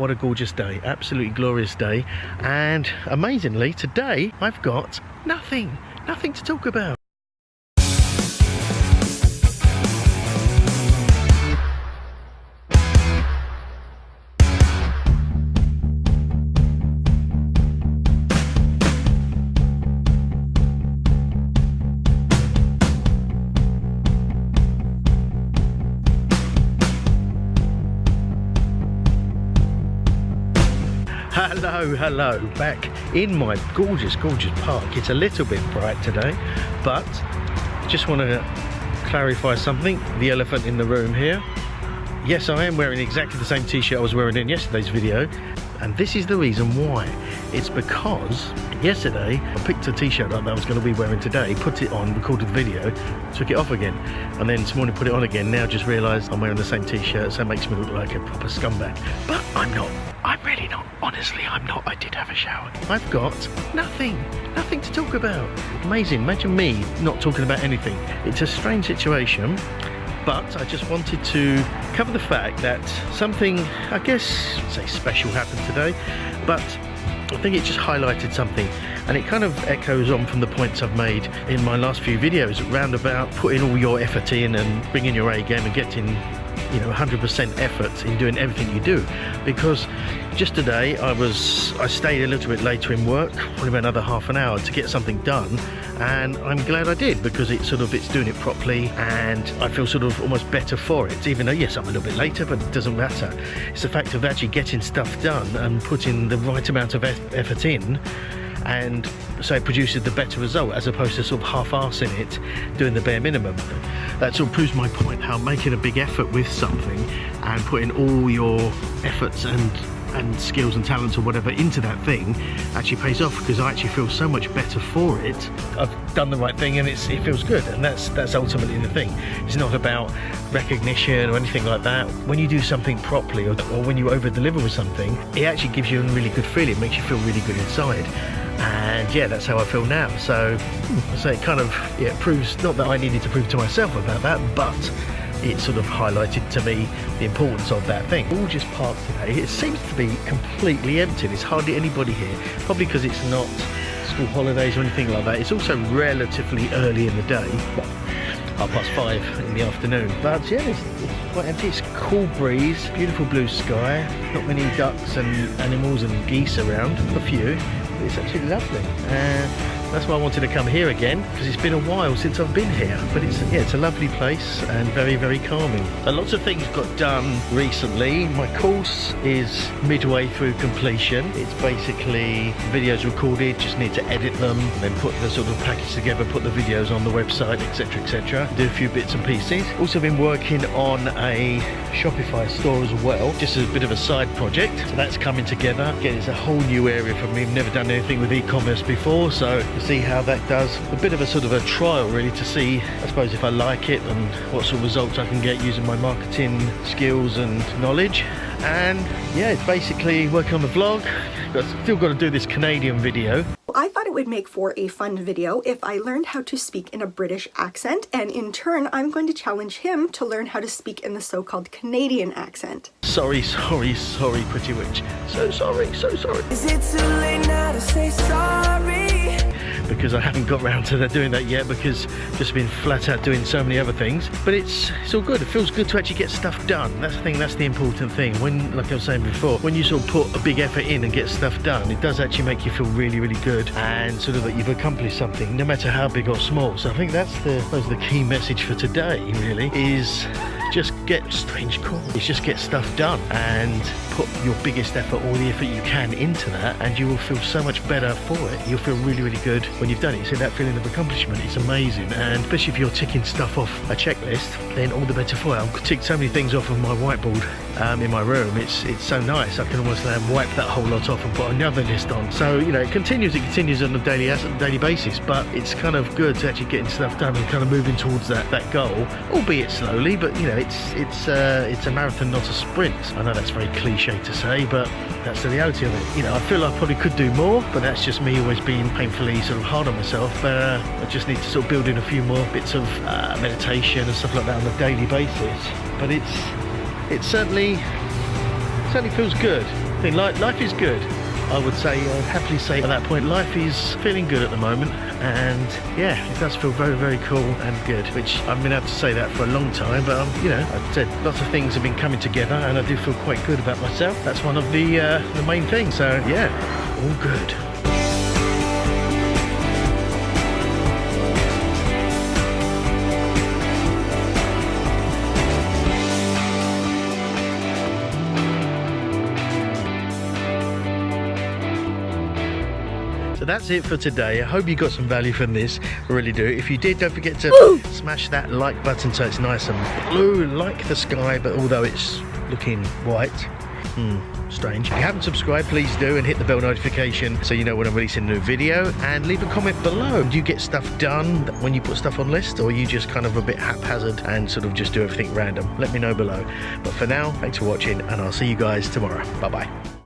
what a gorgeous day, absolutely glorious day. And amazingly, today I've got nothing to talk about. Hello, back in my gorgeous park. It's a little bit bright today, but just want to clarify something, the elephant in the room here. Yes, I am wearing exactly the same t-shirt I was wearing in yesterday's video, and this is the reason why. It's because yesterday I picked a t-shirt up that I was going to be wearing today, put it on, recorded the video, took it off again, and then this morning put it on again. Now just realised I'm wearing the same t-shirt, so it makes me look like a proper scumbag. But I'm not. I'm really not. Honestly, I'm not. I did have a shower. I've got nothing to talk about. Amazing. Imagine me not talking about anything. It's a strange situation, but I just wanted to cover the fact that something, I guess, say special happened today, but I think it just highlighted something, and it kind of echoes on from the points I've made in my last few videos around about putting all your effort in and bringing your A game and getting 100% effort in doing everything you do. Because just today I stayed a little bit later in work, probably about another half an hour to get something done, and I'm glad I did, because it's doing it properly, and I feel sort of almost better for it, even though yes, I'm a little bit later, but it doesn't matter. It's the fact of actually getting stuff done and putting the right amount of effort in, and so it produces the better result, as opposed to sort of half-arsing it, doing the bare minimum. That sort of proves my point, how making a big effort with something and putting all your efforts and skills and talents or whatever into that thing actually pays off, because I actually feel so much better for it. I've done the right thing and it feels good, and that's ultimately the thing. It's not about recognition or anything like that. When you do something properly, or when you over-deliver with something, it actually gives you a really good feeling, it makes you feel really good inside. And yeah, that's how I feel now. So it kind of proves, not that I needed to prove to myself about that, but it sort of highlighted to me the importance of that thing. Gorgeous park today. It seems to be completely empty. There's hardly anybody here, probably because it's not school holidays or anything like that. It's also relatively early in the day, well, 5:30 in the afternoon. But yeah, it's quite empty. It's a cool breeze, beautiful blue sky, not many ducks and animals and geese around, a few. It's absolutely lovely. That's why I wanted to come here again, because it's been a while since I've been here. But it's a lovely place and very calming. Lots of things got done recently. My course is midway through completion. It's basically videos recorded, just need to edit them, and then put the sort of package together, put the videos on the website, etc. Do a few bits and pieces. Also been working on a Shopify store as well, just as a bit of a side project. So that's coming together. Again, it's a whole new area for me. I've never done anything with e-commerce before, so see how that does. A bit of a sort of a trial really, to see, I suppose, if I like it and what sort of results I can get using my marketing skills and knowledge. And yeah, it's basically working on the vlog. Still got to do this Canadian video. I thought it would make for a fun video if I learned how to speak in a British accent, and in turn I'm going to challenge him to learn how to speak in the so-called Canadian accent. Sorry, Pretty Witch. So sorry. Is it too late now to say sorry? Because I haven't got round to doing that yet, because just been flat out doing so many other things. But it's all good. It feels good to actually get stuff done. That's the thing, that's the important thing. When, like I was saying before, when you sort of put a big effort in and get stuff done, it does actually make you feel really good, and sort of that you've accomplished something, no matter how big or small. So I think that's the key message for today, really, is just get strange calls. It's just get stuff done and put your biggest effort, all the effort you can into that, and you will feel so much better for it. You'll feel really good when you've done it. You see that feeling of accomplishment, it's amazing. And especially if you're ticking stuff off a checklist, then all the better for it. I've ticked so many things off of my whiteboard in my room. It's so nice. I can almost wipe that whole lot off and put another list on. So it continues on a daily basis, but it's kind of good to actually getting stuff done and kind of moving towards that goal, albeit slowly. But it's a marathon, not a sprint. I know that's very cliche to say, but that's the reality of it. I feel I probably could do more, but that's just me always being painfully sort of hard on myself. I just need to sort of build in a few more bits of meditation and stuff like that on a daily basis. But it certainly feels good. I think life is good. I would say, I'd happily say at that point, life is feeling good at the moment, and yeah, it does feel very, very cool and good, which I've been able to say that for a long time, but you know, I've said lots of things have been coming together, and I do feel quite good about myself. That's one of the main things, so yeah, all good. So that's it for today. I hope you got some value from this. I really do. If you did, don't forget to smash that like button so it's nice and blue like the sky, but although it's looking white. Strange. If you haven't subscribed, please do, and hit the bell notification so you know when I'm releasing a new video, and leave a comment below. Do you get stuff done when you put stuff on list, or are you just kind of a bit haphazard and sort of just do everything random? Let me know below. But for now, thanks for watching, and I'll see you guys tomorrow. Bye bye.